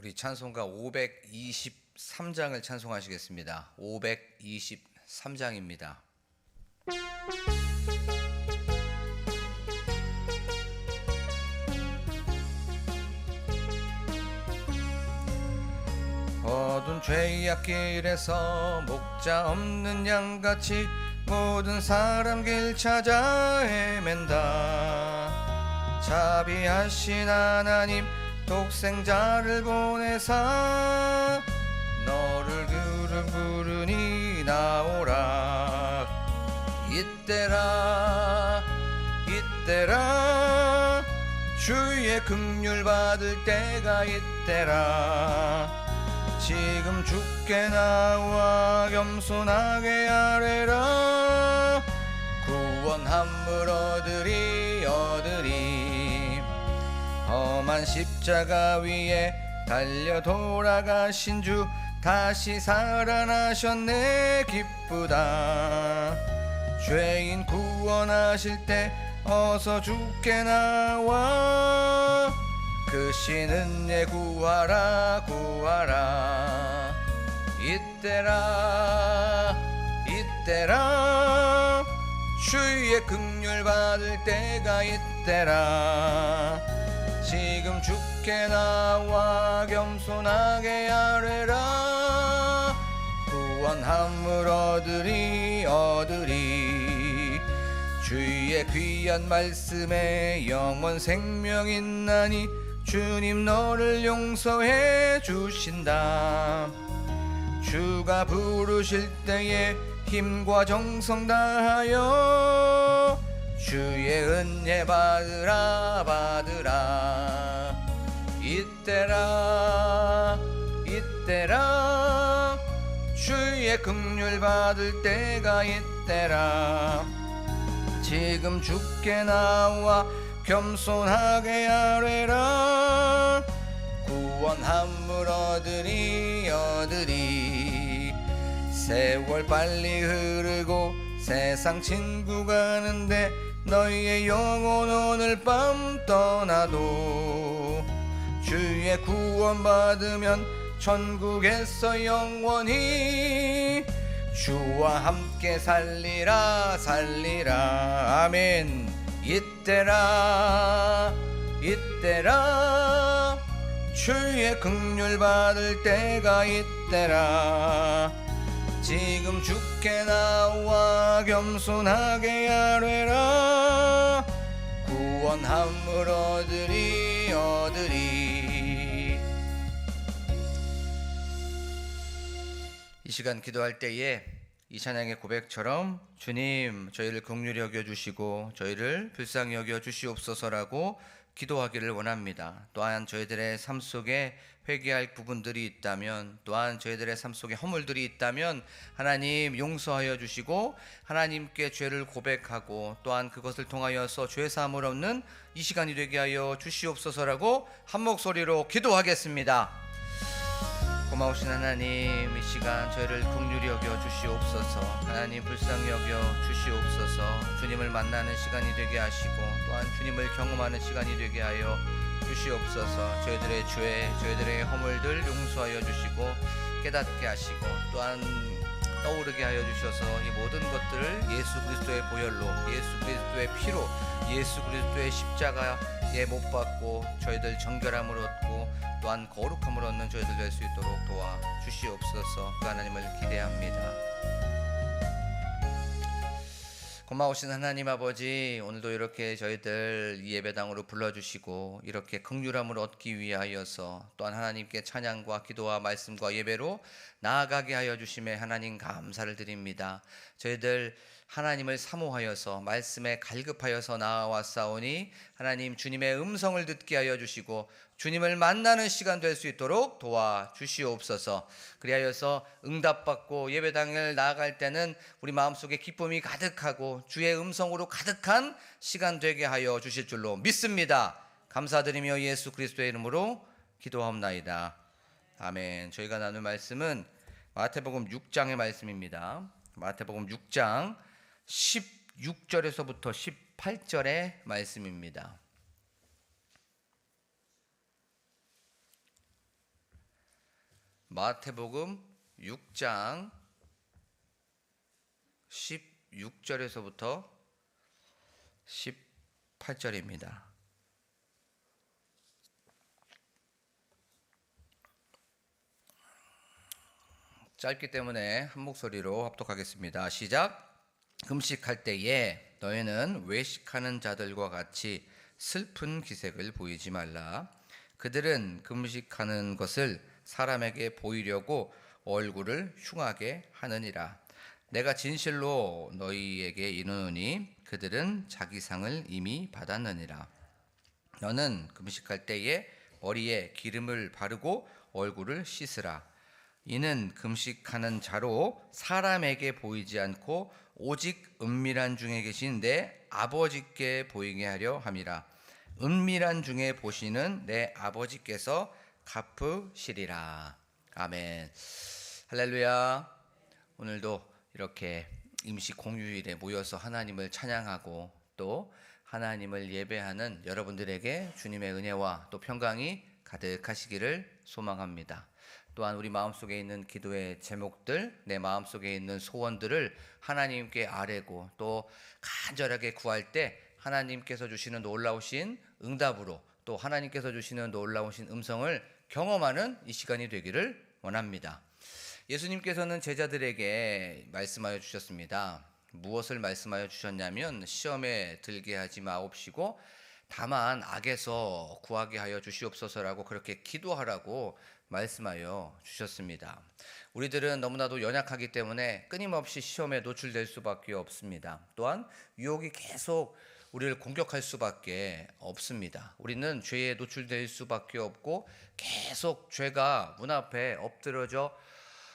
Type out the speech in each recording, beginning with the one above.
우리 찬송가 523장을 찬송하시겠습니다. 523장입니다. 어두운 죄악길에서 목자 없는 양같이 모든 사람 길 찾아 헤맨다. 자비하신 하나님 독생자를 보내사 너를 부르니 나오라. 이때라 주의 긍휼 받을 때가 이때라. 지금 주께 나와 겸손하게 아뢰라. 구원함을 얻으리. 험한 십자가 위에 달려 돌아가신 주 다시 살아나셨네. 기쁘다. 죄인 구원하실 때 어서 주께 나와 그 신 은혜 구하라. 이때라 주의 긍휼 받을 때가 이때라. 지금 주께 나와 겸손하게 아뢰라. 구원함을 얻으리. 주의 귀한 말씀에 영원 생명 있나니 주님 너를 용서해 주신다. 주가 부르실 때에 힘과 정성 다하여 주의 은혜 받으라. 이때라 주의 긍휼 받을 때가 이때라. 지금 주께 나와 겸손하게 아뢰라. 구원함을 얻으리. 세월 빨리 흐르고 세상 친구 가는데 너희의 영혼 오늘 밤 떠나도 주의 구원 받으면 천국에서 영원히 주와 함께 살리라. 아멘. 이때라 주의 긍휼 받을 때가 이때라. 지금 주께 나와 겸손하게 아뢰라. 구원함을 얻으리. 이 시간 기도할 때에 이 찬양의 고백처럼 주님 저희를 긍휼히 여겨주시고 저희를 불쌍히 여겨주시옵소서라고 기도하기를 원합니다. 또한 저희들의 삶 속에 회개할 부분들이 있다면, 또한 저희들의 삶 속에 허물들이 있다면 하나님 용서하여 주시고 하나님께 죄를 고백하고 또한 그것을 통하여서 죄사함을 얻는 이 시간이 되게 하여 주시옵소서라고 한 목소리로 기도하겠습니다. 고마우신 하나님, 이 시간 저희를 긍휼히 여겨 주시옵소서. 하나님 불쌍히 여겨 주시옵소서. 주님을 만나는 시간이 되게 하시고 또한 주님을 경험하는 시간이 되게 하여 주시옵소서. 저희들의 죄, 저희들의 허물들 용서하여 주시고 깨닫게 하시고 또한 떠오르게 하여 주셔서 이 모든 것들을 예수 그리스도의 보혈로, 예수 그리스도의 피로, 예수 그리스도의 십자가에 못 박고 저희들 정결함을 얻고 또한 거룩함을 얻는 저희들 될 수 있도록 도와 주시옵소서. 그 하나님을 기대합니다. 고마우신 하나님 아버지, 오늘도 이렇게 저희들 이 예배당으로 불러주시고 이렇게 긍휼함을 얻기 위하여서 또한 하나님께 찬양과 기도와 말씀과 예배로 나아가게 하여 주심에 하나님 감사를 드립니다. 저희들 하나님을 사모하여서 말씀에 갈급하여서 나아왔사오니 하나님 주님의 음성을 듣게 하여 주시고 주님을 만나는 시간 될 수 있도록 도와주시옵소서. 그리하여서 응답받고 예배당을 나아갈 때는 우리 마음속에 기쁨이 가득하고 주의 음성으로 가득한 시간 되게 하여 주실 줄로 믿습니다. 감사드리며 예수 그리스도의 이름으로 기도하옵나이다. 아멘. 저희가 나눌 말씀은 마태복음 6장의 말씀입니다. 마태복음 6장 16절에서부터 18절의 말씀입니다. 마태복음 6장 16절에서부터 18절입니다. 짧기 때문에 한 목소리로 합독하겠습니다. 시작. 금식할 때에 너희는 외식하는 자들과 같이 슬픈 기색을 보이지 말라. 그들은 금식하는 것을 사람에게 보이려고 얼굴을 흉하게 하느니라. 내가 진실로 너희에게 이르노니 그들은 자기 상을 이미 받았느니라. 너는 금식할 때에 머리에 기름을 바르고 얼굴을 씻으라. 이는 금식하는 자로 사람에게 보이지 않고 오직 은밀한 중에 계신 내 아버지께 보이게 하려 함이라. 은밀한 중에 보시는 내 아버지께서 갚으시리라. 아멘. 할렐루야. 오늘도 이렇게 임시 공휴일에 모여서 하나님을 찬양하고 또 하나님을 예배하는 여러분들에게 주님의 은혜와 또 평강이 가득하시기를 소망합니다. 또한 우리 마음속에 있는 기도의 제목들, 내 마음속에 있는 소원들을 하나님께 아뢰고 또 간절하게 구할 때 하나님께서 주시는 놀라우신 응답으로 또 하나님께서 주시는 놀라우신 음성을 경험하는 이 시간이 되기를 원합니다. 예수님께서는 제자들에게 말씀하여 주셨습니다. 무엇을 말씀하여 주셨냐면 시험에 들게 하지 마옵시고 다만 악에서 구하게 하여 주시옵소서라고 그렇게 기도하라고 말씀하여 주셨습니다. 우리들은 너무나도 연약하기 때문에 끊임없이 시험에 노출될 수밖에 없습니다. 또한 유혹이 계속 우리를 공격할 수밖에 없습니다. 우리는 죄에 노출될 수밖에 없고 계속 죄가 문 앞에 엎드러져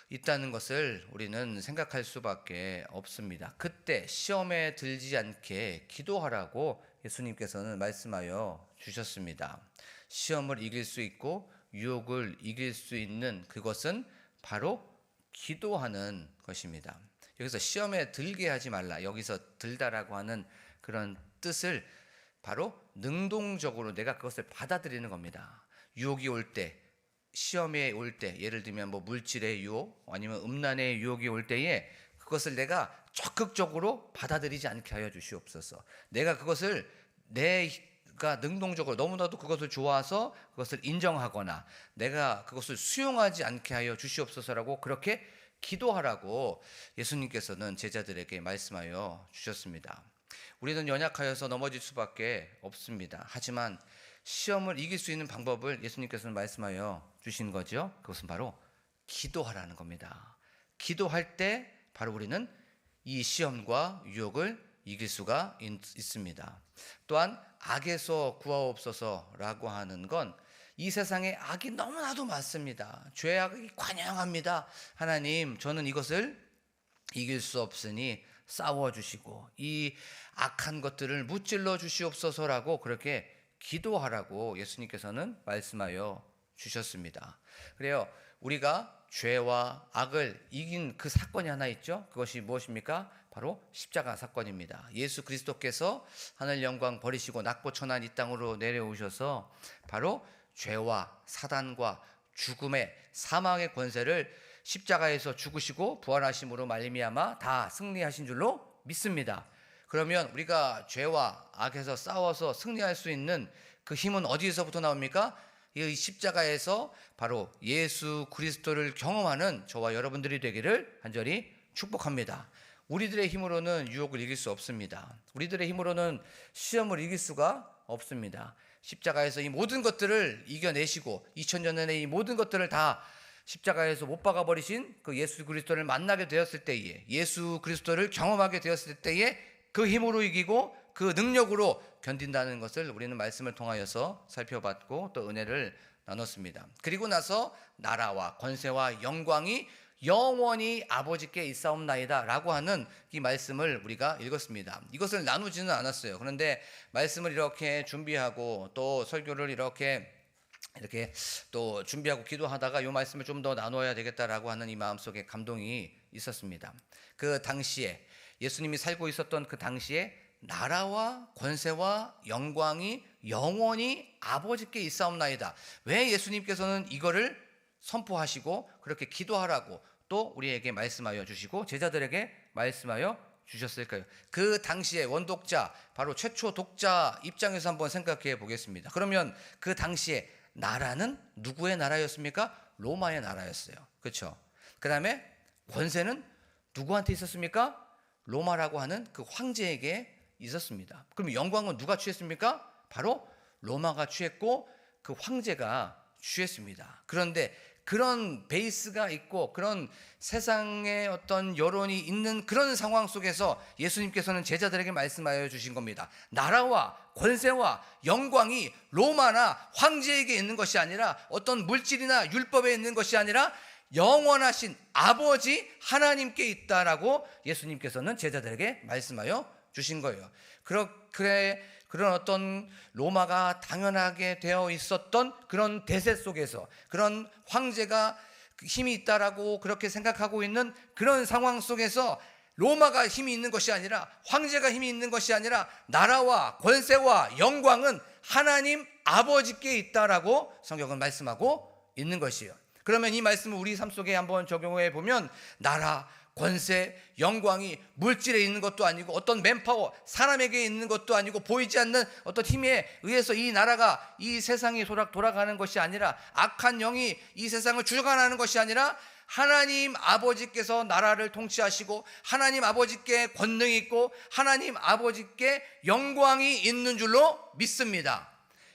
있다는 것을 우리는 생각할 수밖에 없습니다. 그때 시험에 들지 않게 기도하라고 예수님께서는 말씀하여 주셨습니다. 시험을 이길 수 있고 유혹을 이길 수 있는 그것은 바로 기도하는 것입니다. 여기서 시험에 들게 하지 말라, 여기서 들다라고 하는 그런 뜻을 바로 능동적으로 내가 그것을 받아들이는 겁니다. 유혹이 올 때, 시험에 올 때, 예를 들면 뭐 물질의 유혹 아니면 음란의 유혹이 올 때에 그것을 내가 적극적으로 받아들이지 않게 하여 주시옵소서. 내가 그것을 내가 능동적으로 너무나도 그것을 좋아서 그것을 인정하거나 내가 그것을 수용하지 않게 하여 주시옵소서라고 그렇게 기도하라고 예수님께서는 제자들에게 말씀하여 주셨습니다. 우리는 연약하여서 넘어질 수밖에 없습니다. 하지만 시험을 이길 수 있는 방법을 예수님께서는 말씀하여 주신 거죠. 그것은 바로 기도하라는 겁니다. 기도할 때 바로 우리는 이 시험과 유혹을 이길 수가 있습니다. 또한 악에서 구하옵소서라고 하는 건 이 세상에 악이 너무나도 많습니다. 죄악이 관영합니다. 하나님, 저는 이것을 이길 수 없으니 싸워주시고 이 악한 것들을 무찔러 주시옵소서라고 그렇게 기도하라고 예수님께서는 말씀하여 주셨습니다. 그래요, 우리가 죄와 악을 이긴 그 사건이 하나 있죠. 그것이 무엇입니까? 바로 십자가 사건입니다. 예수 그리스도께서 하늘 영광 버리시고 낙고 천한 이 땅으로 내려오셔서 바로 죄와 사단과 죽음의 사망의 권세를 십자가에서 죽으시고 부활하심으로 말미암아 다 승리하신 줄로 믿습니다. 그러면 우리가 죄와 악에서 싸워서 승리할 수 있는 그 힘은 어디에서부터 나옵니까? 이 십자가에서 바로 예수 그리스도를 경험하는 저와 여러분들이 되기를 간절히 축복합니다. 우리들의 힘으로는 유혹을 이길 수 없습니다. 우리들의 힘으로는 시험을 이길 수가 없습니다. 십자가에서 이 모든 것들을 이겨내시고 2000년 전에 이 모든 것들을 다 십자가에서 못 박아 버리신 그 예수 그리스도를 만나게 되었을 때에, 예수 그리스도를 경험하게 되었을 때에 그 힘으로 이기고 그 능력으로 견딘다는 것을 우리는 말씀을 통하여서 살펴봤고 또 은혜를 나눴습니다. 그리고 나서 나라와 권세와 영광이 영원히 아버지께 있사옵나이다 라고 하는 이 말씀을 우리가 읽었습니다. 이것을 나누지는 않았어요. 그런데 말씀을 이렇게 준비하고 또 설교를 이렇게 또 준비하고 기도하다가 이 말씀을 좀 더 나눠야 되겠다라고 하는 이 마음속에 감동이 있었습니다. 그 당시에 예수님이 살고 있었던 그 당시에 나라와 권세와 영광이 영원히 아버지께 있사옵나이다. 왜 예수님께서는 이거를 선포하시고 그렇게 기도하라고 또 우리에게 말씀하여 주시고 제자들에게 말씀하여 주셨을까요? 그 당시에 원독자, 바로 최초 독자 입장에서 한번 생각해 보겠습니다. 그러면 그 당시에 나라는 누구의 나라였습니까? 로마의 나라였어요. 그렇죠? 그 다음에 권세는 누구한테 있었습니까? 로마라고 하는 그 황제에게 있었습니다. 그럼 영광은 누가 취했습니까? 바로 로마가 취했고 그 황제가 취했습니다. 그런데 그런 베이스가 있고 그런 세상의 어떤 여론이 있는 그런 상황 속에서 예수님께서는 제자들에게 말씀하여 주신 겁니다. 나라와 권세와 영광이 로마나 황제에게 있는 것이 아니라 어떤 물질이나 율법에 있는 것이 아니라 영원하신 아버지 하나님께 있다라고 예수님께서는 제자들에게 말씀하여 주신 거예요. 그런 어떤 로마가 당연하게 되어 있었던 그런 대세 속에서 그런 황제가 힘이 있다라고 그렇게 생각하고 있는 그런 상황 속에서 로마가 힘이 있는 것이 아니라 황제가 힘이 있는 것이 아니라 나라와 권세와 영광은 하나님 아버지께 있다라고 성경은 말씀하고 있는 것이에요. 그러면 이 말씀을 우리 삶 속에 한번 적용해 보면 나라, 권세, 영광이 물질에 있는 것도 아니고 어떤 맨파워, 사람에게 있는 것도 아니고 보이지 않는 어떤 힘에 의해서 이 나라가 이 세상이 돌아가는 것이 아니라 악한 영이 이 세상을 주관하는 것이 아니라 하나님 아버지께서 나라를 통치하시고 하나님 아버지께 권능이 있고 하나님 아버지께 영광이 있는 줄로 믿습니다.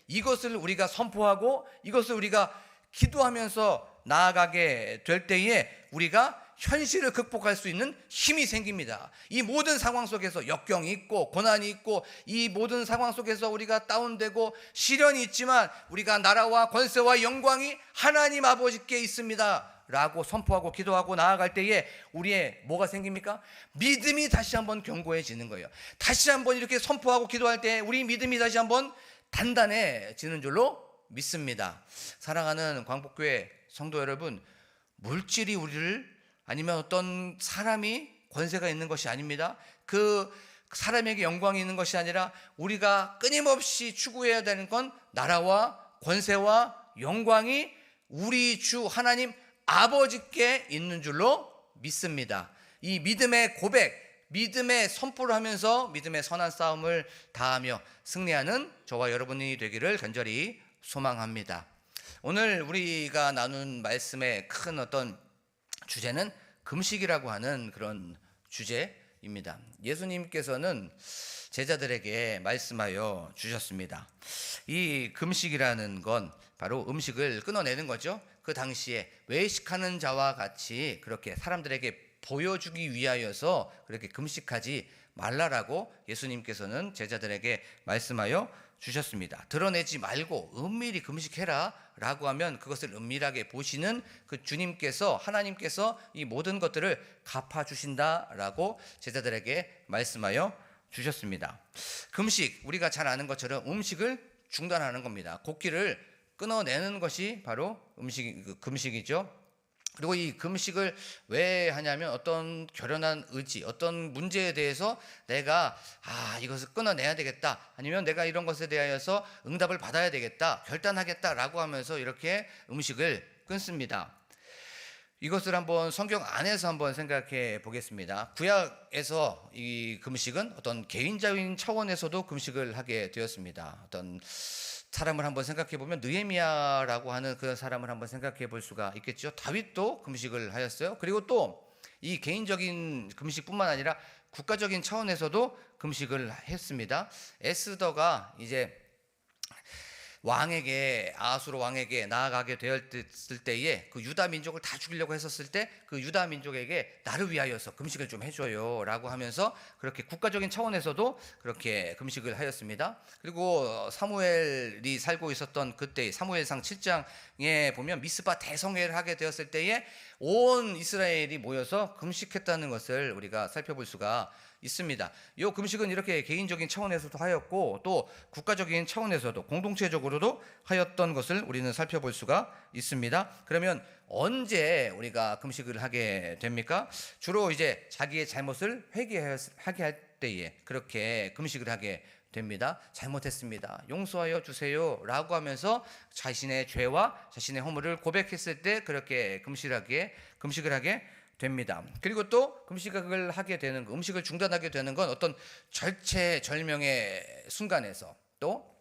이것을 우리가 선포하고 이것을 우리가 기도하면서 나아가게 될 때에 우리가 현실을 극복할 수 있는 힘이 생깁니다. 이 모든 상황 속에서 역경이 있고 고난이 있고 이 모든 상황 속에서 우리가 다운되고 시련이 있지만 우리가 나라와 권세와 영광이 하나님 아버지께 있습니다 라고 선포하고 기도하고 나아갈 때에 우리의 뭐가 생깁니까? 믿음이 다시 한번 견고해지는 거예요. 다시 한번 이렇게 선포하고 기도할 때 우리 믿음이 다시 한번 단단해지는 줄로 믿습니다. 사랑하는 광복교회 성도 여러분, 물질이 우리를 아니면 어떤 사람이 권세가 있는 것이 아닙니다. 그 사람에게 영광이 있는 것이 아니라 우리가 끊임없이 추구해야 되는 건 나라와 권세와 영광이 우리 주 하나님 아버지께 있는 줄로 믿습니다. 이 믿음의 고백, 믿음의 선포를 하면서 믿음의 선한 싸움을 다하며 승리하는 저와 여러분이 되기를 간절히 소망합니다. 오늘 우리가 나눈 말씀의 큰 어떤 주제는 금식이라고 하는 그런 주제입니다. 예수님께서는 제자들에게 말씀하여 주셨습니다. 이 금식이라는 건 바로 음식을 끊어내는 거죠. 그 당시에 외식하는 자와 같이 그렇게 사람들에게 보여주기 위하여서 그렇게 금식하지 말라라고 예수님께서는 제자들에게 말씀하여 주셨습니다. 드러내지 말고 은밀히 금식해라 라고 하면 그것을 은밀하게 보시는 그 주님께서 하나님께서 이 모든 것들을 갚아주신다라고 제자들에게 말씀하여 주셨습니다. 금식, 우리가 잘 아는 것처럼 음식을 중단하는 겁니다. 곡기를 끊어내는 것이 바로 금식이죠. 그리고 이 금식을 왜 하냐면 어떤 결연한 의지, 어떤 문제에 대해서 내가 이것을 끊어내야 되겠다, 아니면 내가 이런 것에 대하여서 응답을 받아야 되겠다, 결단하겠다라고 하면서 이렇게 음식을 끊습니다. 이것을 한번 성경 안에서 한번 생각해 보겠습니다. 구약에서 이 금식은 어떤 개인적인 차원에서도 금식을 하게 되었습니다. 어떤 사람을 한번 생각해 보면 느헤미야라고 하는 그 사람을 한번 생각해 볼 수가 있겠죠. 다윗도 금식을 하였어요. 그리고 또 이 개인적인 금식뿐만 아니라 국가적인 차원에서도 금식을 했습니다. 에스더가 이제 아수르 왕에게 나아가게 되었을 때에 그 유다 민족을 다 죽이려고 했었을 때 그 유다 민족에게 나를 위하여서 금식을 좀 해줘요 라고 하면서 그렇게 국가적인 차원에서도 그렇게 금식을 하였습니다. 그리고 사무엘이 살고 있었던 그때 사무엘상 7장에 보면 미스바 대성회를 하게 되었을 때에 온 이스라엘이 모여서 금식했다는 것을 우리가 살펴볼 수가 있습니다. 이 금식은 이렇게 개인적인 차원에서도 하였고 또 국가적인 차원에서도 공동체적으로도 하였던 것을 우리는 살펴볼 수가 있습니다. 그러면 언제 우리가 금식을 하게 됩니까? 주로 이제 자기의 잘못을 회개하게 할 때에 그렇게 금식을 하게 됩니다. 잘못했습니다. 용서하여 주세요 라고 하면서 자신의 죄와 자신의 허물을 고백했을 때 그렇게 금식을 하게 됩니다. 그리고 또 금식을 하게 되는 음식을 중단하게 되는 건 어떤 절체절명의 순간에서 또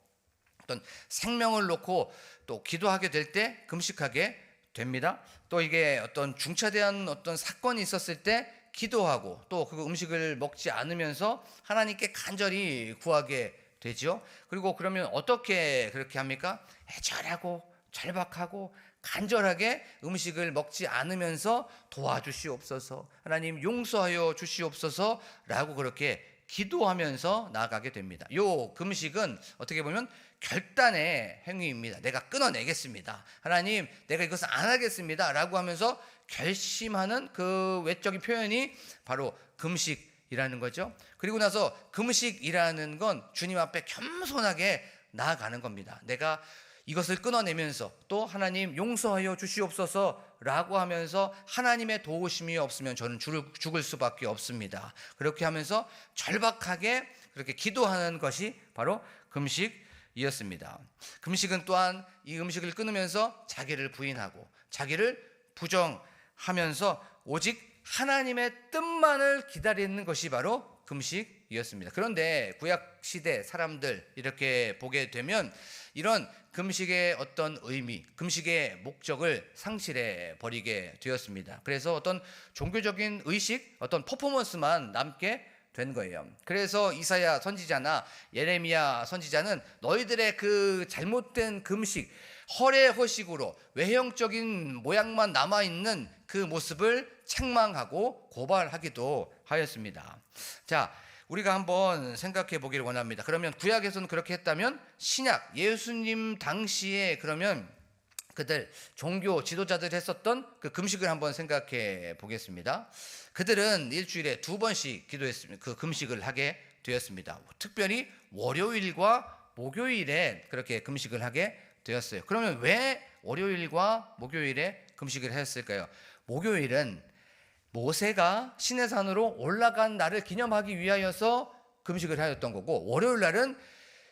어떤 생명을 놓고 또 기도하게 될 때 금식하게 됩니다. 또 이게 어떤 중차대한 어떤 사건이 있었을 때 기도하고 또 그 음식을 먹지 않으면서 하나님께 간절히 구하게 되죠. 그리고 그러면 어떻게 그렇게 합니까? 애절하고 절박하고 간절하게 음식을 먹지 않으면서 도와주시옵소서, 하나님 용서하여 주시옵소서 라고 그렇게 기도하면서 나아가게 됩니다. 요 금식은 어떻게 보면 결단의 행위입니다. 내가 끊어내겠습니다, 하나님 내가 이것을 안 하겠습니다 라고 하면서 결심하는 그 외적인 표현이 바로 금식이라는 거죠. 그리고 나서 금식이라는 건 주님 앞에 겸손하게 나아가는 겁니다. 내가 이것을 끊어내면서 또 하나님 용서하여 주시옵소서 라고 하면서 하나님의 도우심이 없으면 저는 죽을 수밖에 없습니다. 그렇게 하면서 절박하게 그렇게 기도하는 것이 바로 금식이었습니다. 금식은 또한 이 음식을 끊으면서 자기를 부인하고 자기를 부정하면서 오직 하나님의 뜻만을 기다리는 것이 바로 금식이었습니다. 그런데 구약시대 사람들 이렇게 보게 되면 이런 금식의 어떤 의미, 금식의 목적을 상실해 버리게 되었습니다. 그래서 어떤 종교적인 의식, 어떤 퍼포먼스만 남게 된 거예요. 그래서 이사야 선지자나 예레미야 선지자는 너희들의 그 잘못된 금식, 허례허식으로 외형적인 모양만 남아있는 그 모습을 책망하고 고발하기도 하였습니다. 자, 우리가 한번 생각해 보기를 원합니다. 그러면 구약에서는 그렇게 했다면 신약 예수님 당시에 그러면 그들 종교 지도자들 했었던 그 금식을 한번 생각해 보겠습니다. 그들은 일주일에 2번씩 기도했습니다. 그 금식을 하게 되었습니다. 특별히 월요일과 목요일에 그렇게 금식을 하게 되었어요. 그러면 왜 월요일과 목요일에 금식을 했을까요? 목요일은 모세가 시내산으로 올라간 날을 기념하기 위하여서 금식을 하였던 거고, 월요일 날은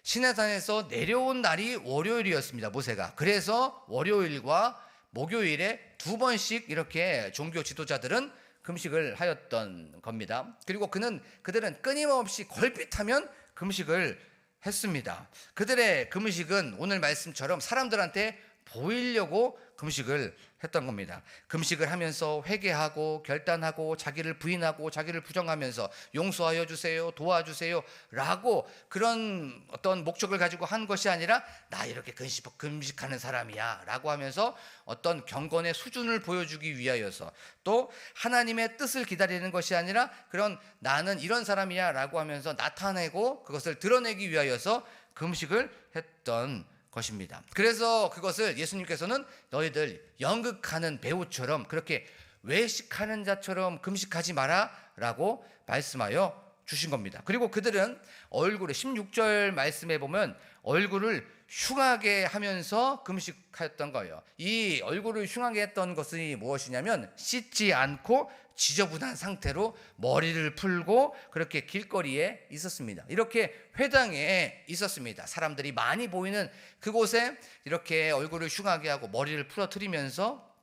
시내산에서 내려온 날이 월요일이었습니다, 모세가. 그래서 월요일과 목요일에 2번씩 이렇게 종교 지도자들은 금식을 하였던 겁니다. 그리고 그들은 끊임없이 걸핏하면 금식을 했습니다. 그들의 금식은 오늘 말씀처럼 사람들한테 보이려고 금식을 했던 겁니다. 금식을 하면서 회개하고 결단하고 자기를 부인하고 자기를 부정하면서 용서하여 주세요, 도와주세요 라고 그런 어떤 목적을 가지고 한 것이 아니라 나 이렇게 금식하는 사람이야 라고 하면서 어떤 경건의 수준을 보여주기 위하여서, 또 하나님의 뜻을 기다리는 것이 아니라 그런 나는 이런 사람이야 라고 하면서 나타내고 그것을 드러내기 위하여서 금식을 했던 것입니다. 그래서 그것을 예수님께서는 너희들 연극하는 배우처럼 그렇게 외식하는 자처럼 금식하지 마라 라고 말씀하여 주신 겁니다. 그리고 그들은 얼굴에 16절 말씀에 보면 얼굴을 흉하게 하면서 금식하였던 거예요. 이 얼굴을 흉하게 했던 것이 무엇이냐면 씻지 않고 지저분한 상태로 머리를 풀고 그렇게 길거리에 있었습니다. 이렇게 회당에 있었습니다. 사람들이 많이 보이는 그곳에 이렇게 얼굴을 흉하게 하고 머리를 풀어뜨리면서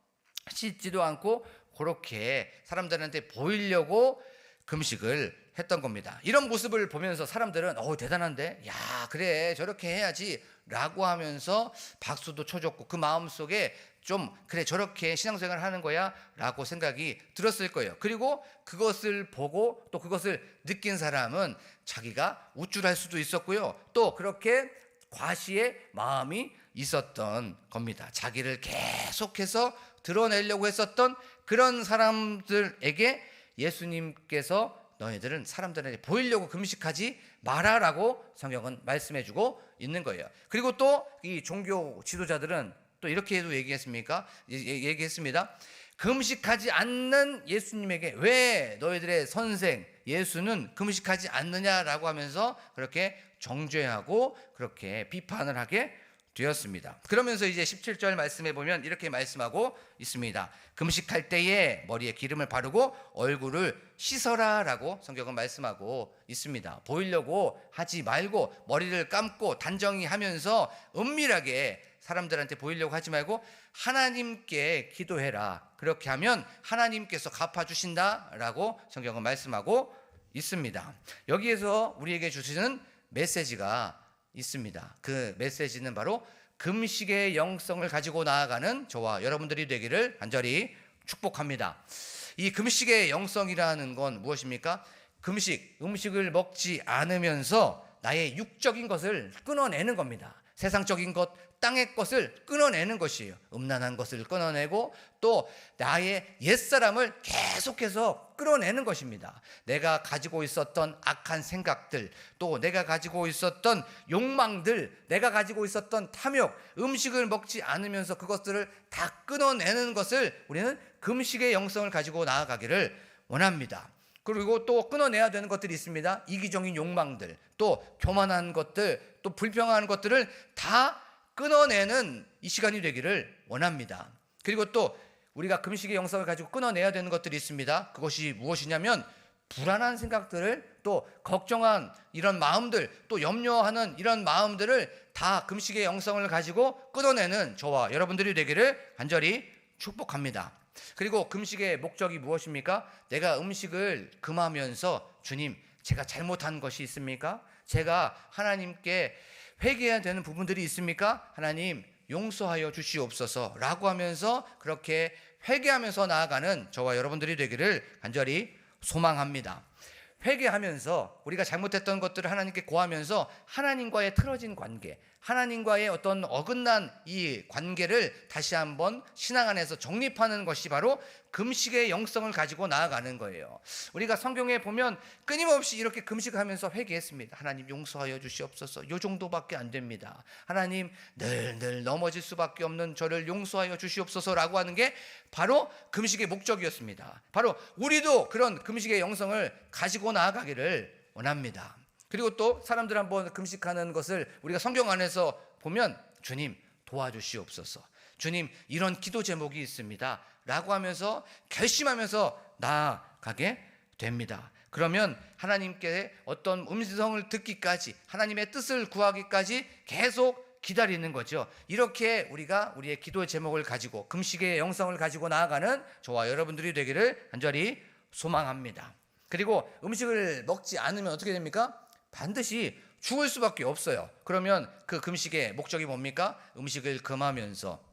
씻지도 않고 그렇게 사람들한테 보이려고 금식을 했던 겁니다. 이런 모습을 보면서 사람들은 대단한데, 야 그래 저렇게 해야지 라고 하면서 박수도 쳐줬고 그 마음속에 좀 그래 저렇게 신앙생활을 하는 거야 라고 생각이 들었을 거예요. 그리고 그것을 보고 또 그것을 느낀 사람은 자기가 우쭐할 수도 있었고요, 또 그렇게 과시의 마음이 있었던 겁니다. 자기를 계속해서 드러내려고 했었던 그런 사람들에게 예수님께서 너희들은 사람들에게 보이려고 금식하지 마라라고 성경은 말씀해주고 있는 거예요. 그리고 또 이 종교 지도자들은 또 이렇게도 얘기했습니다. 금식하지 않는 예수님에게 왜 너희들의 선생 예수는 금식하지 않느냐라고 하면서 그렇게 정죄하고 그렇게 비판을 하게 되었습니다. 그러면서 이제 17절 말씀에 보면 이렇게 말씀하고 있습니다. 금식할 때에 머리에 기름을 바르고 얼굴을 씻어라라고 성경은 말씀하고 있습니다. 보이려고 하지 말고 머리를 감고 단정히 하면서 은밀하게 사람들한테 보이려고 하지 말고 하나님께 기도해라. 그렇게 하면 하나님께서 갚아주신다라고 성경은 말씀하고 있습니다. 여기에서 우리에게 주시는 메시지가 있습니다. 그 메시지는 바로 금식의 영성을 가지고 나아가는 저와 여러분들이 되기를 간절히 축복합니다. 이 금식의 영성이라는 건 무엇입니까? 음식을 먹지 않으면서 나의 육적인 것을 끊어내는 겁니다. 세상적인 것, 땅의 것을 끊어내는 것이에요. 음란한 것을 끊어내고 또 나의 옛사람을 계속해서 끌어내는 것입니다. 내가 가지고 있었던 악한 생각들, 또 내가 가지고 있었던 욕망들, 내가 가지고 있었던 탐욕, 음식을 먹지 않으면서 그것들을 다 끊어내는 것을 우리는 금식의 영성을 가지고 나아가기를 원합니다. 그리고 또 끊어내야 되는 것들이 있습니다. 이기적인 욕망들, 또 교만한 것들, 또 불평한 것들을 다 끊어내는 이 시간이 되기를 원합니다. 그리고 또 우리가 금식의 영성을 가지고 끊어내야 되는 것들이 있습니다. 그것이 무엇이냐면 불안한 생각들을, 또 걱정한 이런 마음들, 또 염려하는 이런 마음들을 다 금식의 영성을 가지고 끊어내는 저와 여러분들이 되기를 간절히 축복합니다. 그리고 금식의 목적이 무엇입니까? 내가 음식을 금하면서 주님, 제가 잘못한 것이 있습니까? 제가 하나님께 회개해야 되는 부분들이 있습니까? 하나님 용서하여 주시옵소서 라고 하면서 그렇게 회개하면서 나아가는 저와 여러분들이 되기를 간절히 소망합니다. 회개하면서 우리가 잘못했던 것들을 하나님께 고하면서 하나님과의 틀어진 관계, 하나님과의 어떤 어긋난 이 관계를 다시 한번 신앙 안에서 정립하는 것이 바로 금식의 영성을 가지고 나아가는 거예요. 우리가 성경에 보면 끊임없이 이렇게 금식하면서 회개했습니다. 하나님 용서하여 주시옵소서. 요 정도밖에 안 됩니다. 하나님 늘 넘어질 수밖에 없는 저를 용서하여 주시옵소서라고 하는 게 바로 금식의 목적이었습니다. 바로 우리도 그런 금식의 영성을 가지고 나아가기를 원합니다. 그리고 또 사람들 한번 금식하는 것을 우리가 성경 안에서 보면 주님 도와주시옵소서, 주님 이런 기도 제목이 있습니다 라고 하면서 결심하면서 나아가게 됩니다. 그러면 하나님께 어떤 음성을 듣기까지, 하나님의 뜻을 구하기까지 계속 기다리는 거죠. 이렇게 우리가 우리의 기도의 제목을 가지고 금식의 영성을 가지고 나아가는 저와 여러분들이 되기를 간절히 소망합니다. 그리고 음식을 먹지 않으면 어떻게 됩니까? 반드시 죽을 수밖에 없어요. 그러면 그 금식의 목적이 뭡니까? 음식을 금하면서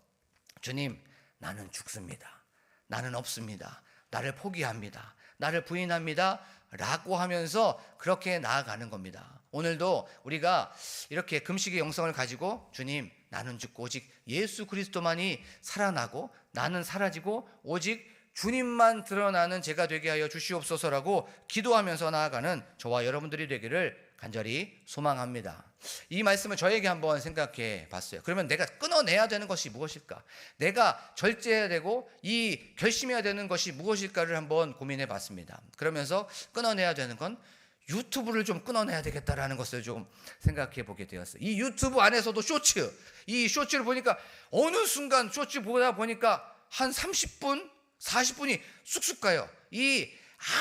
주님 나는 죽습니다, 나는 없습니다, 나를 포기합니다, 나를 부인합니다 라고 하면서 그렇게 나아가는 겁니다. 오늘도 우리가 이렇게 금식의 영성을 가지고 주님 나는 죽고 오직 예수 그리스도만이 살아나고 나는 사라지고 오직 주님만 드러나는 제가 되게 하여 주시옵소서라고 기도하면서 나아가는 저와 여러분들이 되기를 간절히 소망합니다. 이 말씀을 저에게 한번 생각해 봤어요. 그러면 내가 끊어내야 되는 것이 무엇일까? 내가 절제해야 되고 이 결심해야 되는 것이 무엇일까를 한번 고민해 봤습니다. 그러면서 끊어내야 되는 건 유튜브를 좀 끊어내야 되겠다라는 것을 좀 생각해 보게 되었어요. 이 유튜브 안에서도 쇼츠, 이 쇼츠를 보니까 어느 순간 쇼츠 보다 보니까 한 30분, 40분이 쑥쑥 가요. 이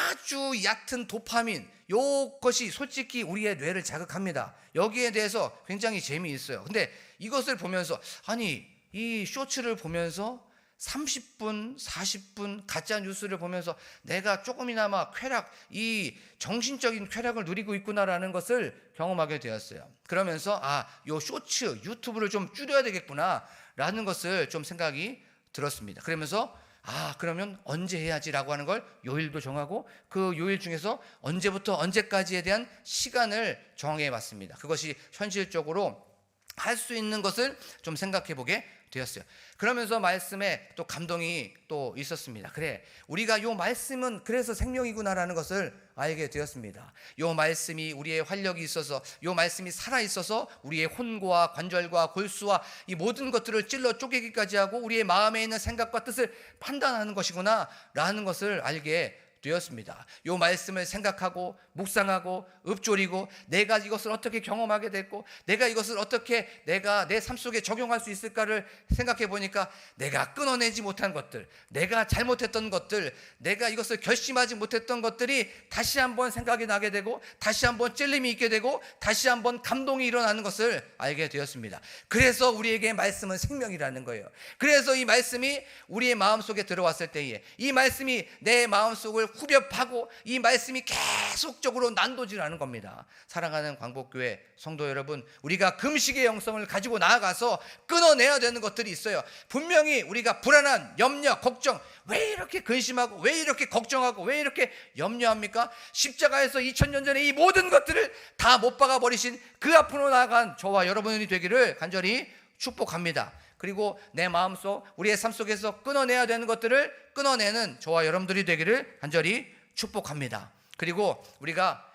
아주 얕은 도파민, 이것이 솔직히 우리의 뇌를 자극합니다. 여기에 대해서 굉장히 재미있어요. 근데 이것을 보면서 아니 이 쇼츠를 보면서 30분, 40분 가짜 뉴스를 보면서 내가 조금이나마 이 정신적인 쾌락을 누리고 있구나라는 것을 경험하게 되었어요. 그러면서 요 쇼츠, 유튜브를 좀 줄여야 되겠구나라는 것을 좀 생각이 들었습니다. 그러면서 그러면 언제 해야지라고 하는 걸 요일도 정하고 그 요일 중에서 언제부터 언제까지에 대한 시간을 정해 봤습니다. 그것이 현실적으로 할 수 있는 것을 좀 생각해 보게 되었어요. 그러면서 말씀에 또 감동이 또 있었습니다. 그래, 우리가 요 말씀은 그래서 생명이구나라는 것을 알게 되었습니다. 요 말씀이 우리의 활력이 있어서, 요 말씀이 살아있어서 우리의 혼과 관절과 골수와 이 모든 것들을 찔러 쪼개기까지 하고 우리의 마음에 있는 생각과 뜻을 판단하는 것이구나 라는 것을 알게 되었습니다. 이 말씀을 생각하고 묵상하고 읊조리고 내가 이것을 어떻게 경험하게 됐고 내가 이것을 어떻게 내가 내 삶 속에 적용할 수 있을까를 생각해 보니까 내가 끊어내지 못한 것들, 내가 잘못했던 것들, 내가 이것을 결심하지 못했던 것들이 다시 한번 생각이 나게 되고 다시 한번 찔림이 있게 되고 다시 한번 감동이 일어나는 것을 알게 되었습니다. 그래서 우리에게 말씀은 생명이라는 거예요. 그래서 이 말씀이 우리의 마음속에 들어왔을 때에 이 말씀이 내 마음속을 후벼 파고 이 말씀이 계속적으로 난도질하는 겁니다. 사랑하는 광복교회 성도 여러분, 우리가 금식의 영성을 가지고 나아가서 끊어내야 되는 것들이 있어요. 분명히 우리가 불안한 염려, 걱정, 왜 이렇게 근심하고 왜 이렇게 걱정하고 왜 이렇게 염려합니까? 십자가에서 2000년 전에 이 모든 것들을 다 못 박아 버리신 그 앞으로 나아간 저와 여러분이 되기를 간절히 축복합니다. 그리고 내 마음속 우리의 삶 속에서 끊어내야 되는 것들을 끊어내는 저와 여러분들이 되기를 간절히 축복합니다. 그리고 우리가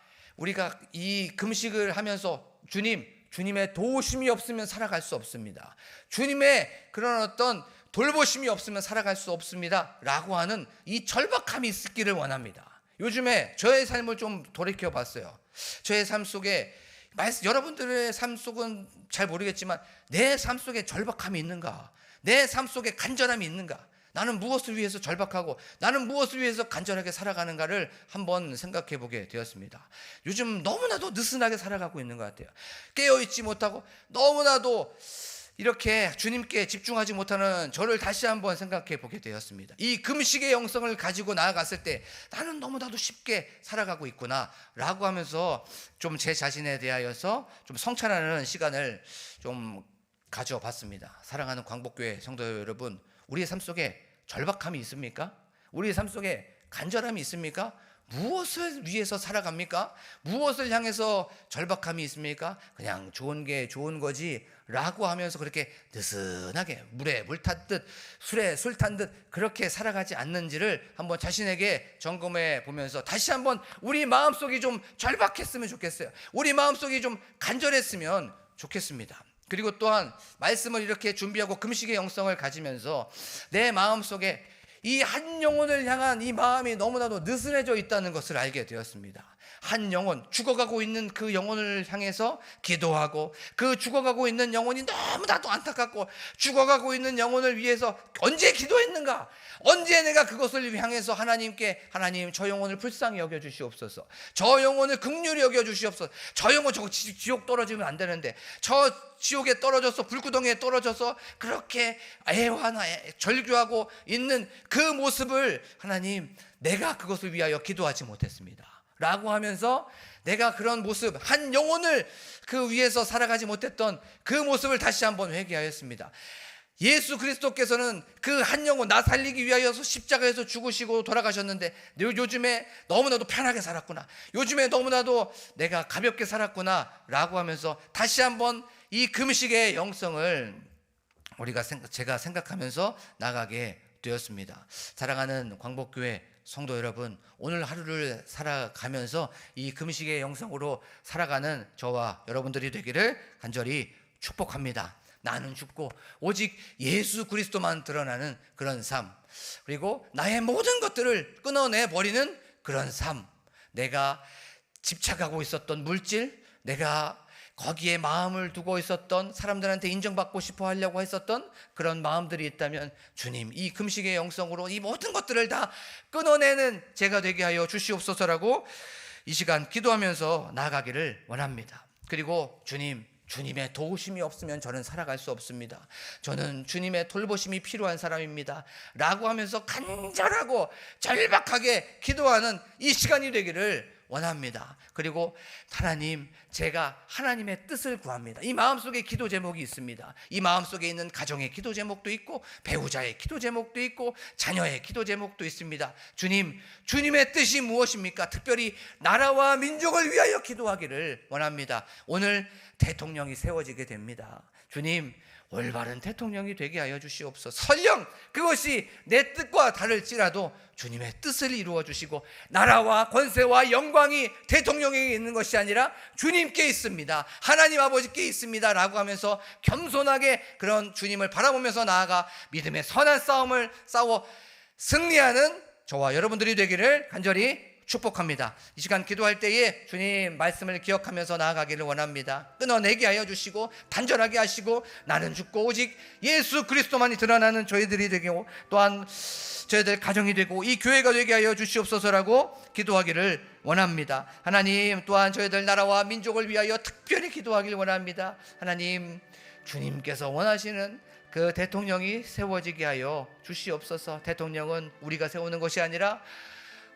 이 금식을 하면서 주님의 도우심이 없으면 살아갈 수 없습니다. 주님의 그런 어떤 돌보심이 없으면 살아갈 수 없습니다 라고 하는 이 절박함이 있기를 원합니다. 요즘에 저의 삶을 좀 돌이켜 봤어요. 저의 삶 속에 여러분들의 삶 속은 잘 모르겠지만 내 삶 속에 절박함이 있는가? 내 삶 속에 간절함이 있는가? 나는 무엇을 위해서 절박하고 나는 무엇을 위해서 간절하게 살아가는가를 한번 생각해 보게 되었습니다. 요즘 너무나도 느슨하게 살아가고 있는 것 같아요. 깨어있지 못하고 너무나도 이렇게 주님께 집중하지 못하는 저를 다시 한번 생각해 보게 되었습니다. 이 금식의 영성을 가지고 나아갔을 때 나는 너무나도 쉽게 살아가고 있구나 라고 하면서 좀 제 자신에 대하여서 좀 성찰하는 시간을 좀 가져봤습니다. 사랑하는 광복교회 성도 여러분, 우리의 삶 속에 절박함이 있습니까? 우리의 삶 속에 간절함이 있습니까? 무엇을 위해서 살아갑니까? 무엇을 향해서 절박함이 있습니까? 그냥 좋은 게 좋은 거지 라고 하면서 그렇게 느슨하게 물에 물 탄듯 술에 술 탄 듯 그렇게 살아가지 않는지를 한번 자신에게 점검해 보면서 다시 한번 우리 마음속이 좀 절박했으면 좋겠어요. 우리 마음속이 좀 간절했으면 좋겠습니다. 그리고 또한 말씀을 이렇게 준비하고 금식의 영성을 가지면서 내 마음속에 이 한 영혼을 향한 이 마음이 너무나도 느슨해져 있다는 것을 알게 되었습니다. 한 영혼, 죽어가고 있는 그 영혼을 향해서 기도하고 그 죽어가고 있는 영혼이 너무나도 안타깝고 죽어가고 있는 영혼을 위해서 언제 기도했는가? 언제 내가 그것을 향해서 하나님께 하나님 저 영혼을 불쌍히 여겨주시옵소서, 저 영혼을 긍휼히 여겨주시옵소서, 저 영혼 저거 지옥 떨어지면 안 되는데 저 지옥에 떨어져서 불구덩이에 떨어져서 그렇게 애환하게 절규하고 있는 그 모습을 하나님 내가 그것을 위하여 기도하지 못했습니다 라고 하면서 내가 그런 모습 한 영혼을 그 위에서 살아가지 못했던 그 모습을 다시 한번 회개하였습니다. 예수 그리스도께서는 그 한 영혼 나 살리기 위하여서 십자가에서 죽으시고 돌아가셨는데 요즘에 너무나도 편하게 살았구나, 요즘에 너무나도 내가 가볍게 살았구나 라고 하면서 다시 한번 이 금식의 영성을 제가 생각하면서 나가게 되었습니다. 사랑하는 광복교회 성도 여러분, 오늘 하루를 살아가면서 이 금식의 영성으로 살아가는 저와 여러분들이 되기를 간절히 축복합니다. 나는 죽고 오직 예수 그리스도만 드러나는 그런 삶, 그리고 나의 모든 것들을 끊어내 버리는 그런 삶, 내가 집착하고 있었던 물질, 내가 거기에 마음을 두고 있었던 사람들한테 인정받고 싶어 하려고 했었던 그런 마음들이 있다면 주님 이 금식의 영성으로 이 모든 것들을 다 끊어내는 제가 되게 하여 주시옵소서라고 이 시간 기도하면서 나아가기를 원합니다. 그리고 주님의 도우심이 없으면 저는 살아갈 수 없습니다. 저는 주님의 돌보심이 필요한 사람입니다 라고 하면서 간절하고 절박하게 기도하는 이 시간이 되기를 원합니다. 그리고 하나님, 제가 하나님의 뜻을 구합니다. 이 마음속에 기도 제목이 있습니다. 이 마음속에 있는 가정의 기도 제목도 있고 배우자의 기도 제목도 있고 자녀의 기도 제목도 있습니다. 주님의 뜻이 무엇입니까? 특별히 나라와 민족을 위하여 기도하기를 원합니다. 오늘 대통령이 세워지게 됩니다. 주님, 올바른 대통령이 되게 하여 주시옵소서. 설령 그것이 내 뜻과 다를지라도 주님의 뜻을 이루어 주시고 나라와 권세와 영광이 대통령에게 있는 것이 아니라 주님께 있습니다, 하나님 아버지께 있습니다 라고 하면서 겸손하게 그런 주님을 바라보면서 나아가 믿음의 선한 싸움을 싸워 승리하는 저와 여러분들이 되기를 간절히 축복합니다. 이 시간 기도할 때에 주님 말씀을 기억하면서 나아가기를 원합니다. 끊어내게 하여 주시고 단절하게 하시고 나는 죽고 오직 예수 그리스도만이 드러나는 저희들이 되고 또한 저희들 가정이 되고 이 교회가 되게 하여 주시옵소서라고 기도하기를 원합니다. 하나님, 또한 저희들 나라와 민족을 위하여 특별히 기도하기를 원합니다. 하나님, 주님께서 원하시는 그 대통령이 세워지게 하여 주시옵소서. 대통령은 우리가 세우는 것이 아니라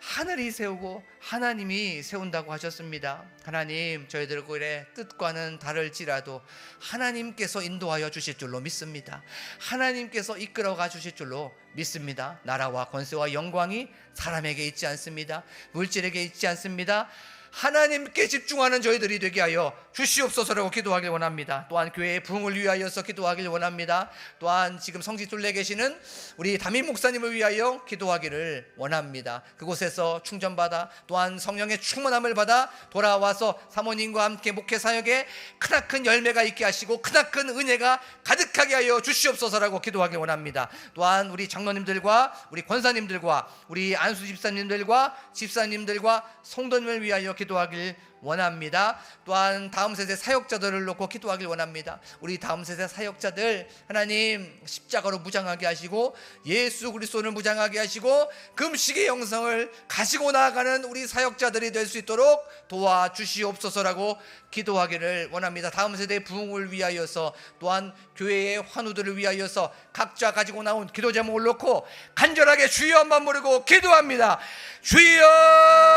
하늘이 세우고 하나님이 세운다고 하셨습니다. 하나님, 저희들의 뜻과는 다를지라도 하나님께서 인도하여 주실 줄로 믿습니다. 하나님께서 이끌어가 주실 줄로 믿습니다. 나라와 권세와 영광이 사람에게 있지 않습니다. 물질에게 있지 않습니다. 하나님께 집중하는 저희들이 되게 하여 주시옵소서라고 기도하길 원합니다. 또한 교회의 부흥을 위하여서 기도하길 원합니다. 또한 지금 성지순례 계시는 우리 담임 목사님을 위하여 기도하기를 원합니다. 그곳에서 충전받아 또한 성령의 충만함을 받아 돌아와서 사모님과 함께 목회 사역에 크나큰 열매가 있게 하시고 크나큰 은혜가 가득하게 하여 주시옵소서라고 기도하길 원합니다. 또한 우리 장로님들과 우리 권사님들과 우리 안수 집사님들과 집사님들과 성도님을 위하여 기도하길 원합니다. 또한 다음 세대 사역자들을 놓고 기도하길 원합니다. 우리 다음 세대 사역자들 하나님 십자가로 무장하게 하시고 예수 그리스도를 무장하게 하시고 금식의 영성을 가지고 나아가는 우리 사역자들이 될 수 있도록 도와주시옵소서라고 기도하기를 원합니다. 다음 세대의 부흥을 위하여서 또한 교회의 환우들을 위하여서 각자 가지고 나온 기도 제목을 놓고 간절하게 주여 한번 부르고 기도합니다.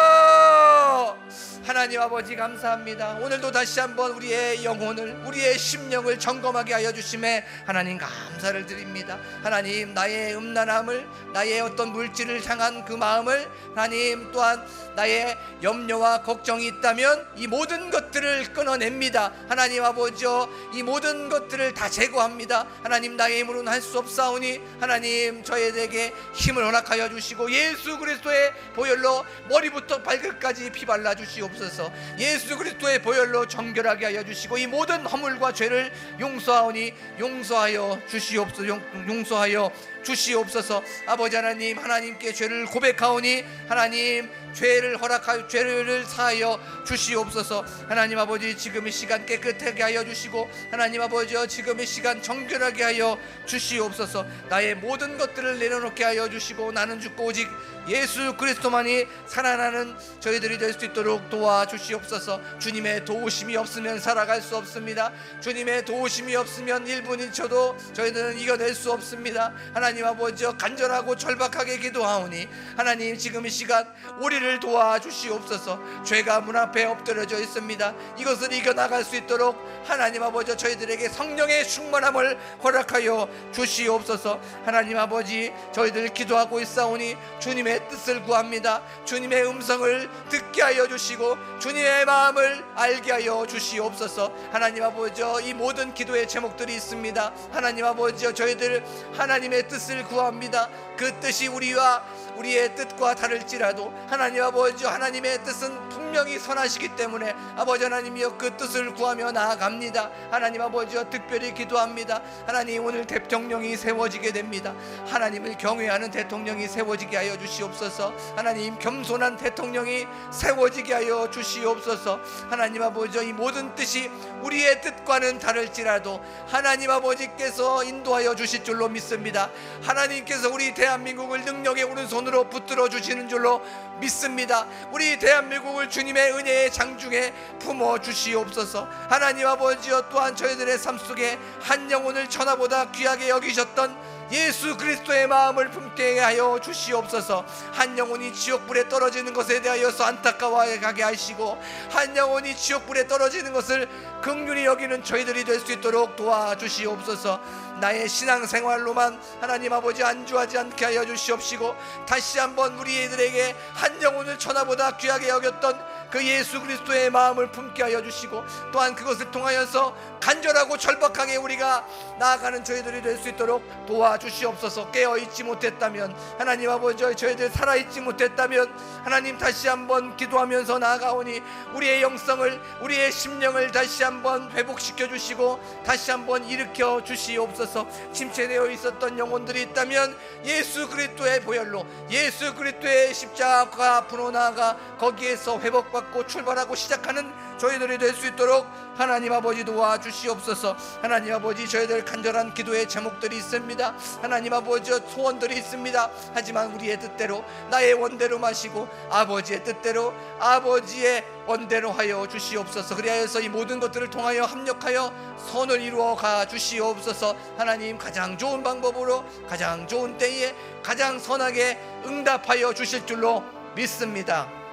주여! 하나님 아버지 감사합니다. 오늘도 다시 한번 우리의 영혼을 우리의 심령을 점검하게 하여 주심에 하나님 감사를 드립니다. 하나님, 나의 음란함을 나의 어떤 물질을 향한 그 마음을 하나님, 또한 나의 염려와 걱정이 있다면 이 모든 것들을 끊어냅니다. 하나님 아버지, 이 모든 것들을 다 제거합니다. 하나님, 나의 힘으로는 할 수 없사오니 하나님 저희에게 힘을 허락하여 주시고 예수 그리스도의 보혈로 머리부터 발끝까지 피 발라 주시옵소서. 예수 그리스도의 보혈로 정결하게 하여 주시고 이 모든 허물과 죄를 용서하오니 용서하여 주시옵소서. 용서하여 주시옵소서. 아버지 하나님, 하나님께 죄를 고백하오니 하나님 죄를 허락하여 죄를 사하여 주시옵소서. 하나님 아버지, 지금 이 시간 깨끗하게 하여 주시고 하나님 아버지, 지금 이 시간 정결하게 하여 주시옵소서. 나의 모든 것들을 내려놓게 하여 주시고 나는 죽고 오직 예수 그리스도만이 살아나는 저희들이 될 수 있도록 도와주시옵소서. 주님의 도우심이 없으면 살아갈 수 없습니다. 주님의 도우심이 없으면 1분 1초도 저희들은 이겨낼 수 없습니다. 하나님 아버지, 간절하고 절박하게 기도하오니 하나님 지금 이 시간 우리를 도와주시옵소서. 죄가 문 앞에 엎드려져 있습니다. 이것을 이겨나갈 수 있도록 하나님 아버지, 저희들에게 성령의 충만함을 허락하여 주시옵소서. 하나님 아버지, 저희들 기도하고 있사오니 주님의 뜻을 구합니다. 주님의 음성을 듣게 하여 주시고 주님의 마음을 알게 하여 주시옵소서. 하나님 아버지, 이 모든 기도의 제목들이 있습니다. 하나님 아버지, 저희들 하나님의 뜻을 구합니다. 그 뜻이 우리의 뜻과 다를지라도 하나님 아버지, 하나님의 뜻은 분명히 선하시기 때문에 아버지 하나님이여 그 뜻을 구하며 나아갑니다. 하나님 아버지, 특별히 기도합니다. 하나님, 오늘 대통령이 세워지게 됩니다. 하나님을 경외하는 대통령이 세워지게 하여 주시옵소서. 하나님, 겸손한 대통령이 세워지게 하여 주시옵소서. 하나님 아버지, 이 모든 뜻이 우리의 뜻과는 다를지라도 하나님 아버지께서 인도하여 주실 줄로 믿습니다. 하나님께서 우리 대한민국을 능력의 오른손으로 붙들어 주시는 줄로 믿습니다. 우리 대한민국을 주님의 은혜의 장중에 품어 주시옵소서. 하나님 아버지여, 또한 저희들의 삶 속에 한 영혼을 천하보다 귀하게 여기셨던 예수 그리스도의 마음을 품게 하여 주시옵소서. 한 영혼이 지옥불에 떨어지는 것에 대하여서 안타까워하게 하시고 한 영혼이 지옥불에 떨어지는 것을 긍휼히 여기는 저희들이 될 수 있도록 도와주시옵소서. 나의 신앙생활로만 하나님 아버지 안주하지 않게 하여 주시옵시고 다시 한번 우리들에게 한 영혼을 천하보다 귀하게 여겼던 그 예수 그리스도의 마음을 품게 하여 주시고, 또한 그것을 통하여서 간절하고 절박하게 우리가 나아가는 저희들이 될 수 있도록 도와주시옵소서. 깨어있지 못했다면 하나님 아버지, 저희들 살아있지 못했다면 하나님 다시 한번 기도하면서 나아가오니 우리의 영성을, 우리의 심령을 다시 한번 회복시켜 주시고 다시 한번 일으켜 주시옵소서. 침체되어 있었던 영혼들이 있다면 예수 그리스도의 보혈로, 예수 그리스도의 십자가 앞으로 나아가 거기에서 회복받고 출발하고 시작하는 저희들이 될 수 있도록 하나님 아버지 도와주시옵소서. 하나님 아버지, 저희들 간절한 기도의 제목들이 있습니다. 하나님 아버지, 소원들이 있습니다. 하지만 우리의 뜻대로, 나의 원대로 마시고 아버지의 뜻대로, 아버지의 원대로 하여 주시옵소서. 그리하여서 이 모든 것들을 통하여 합력하여 선을 이루어 가 주시옵소서. 하나님, 가장 좋은 방법으로 가장 좋은 때에 가장 선하게 응답하여 주실 줄로 믿습니다.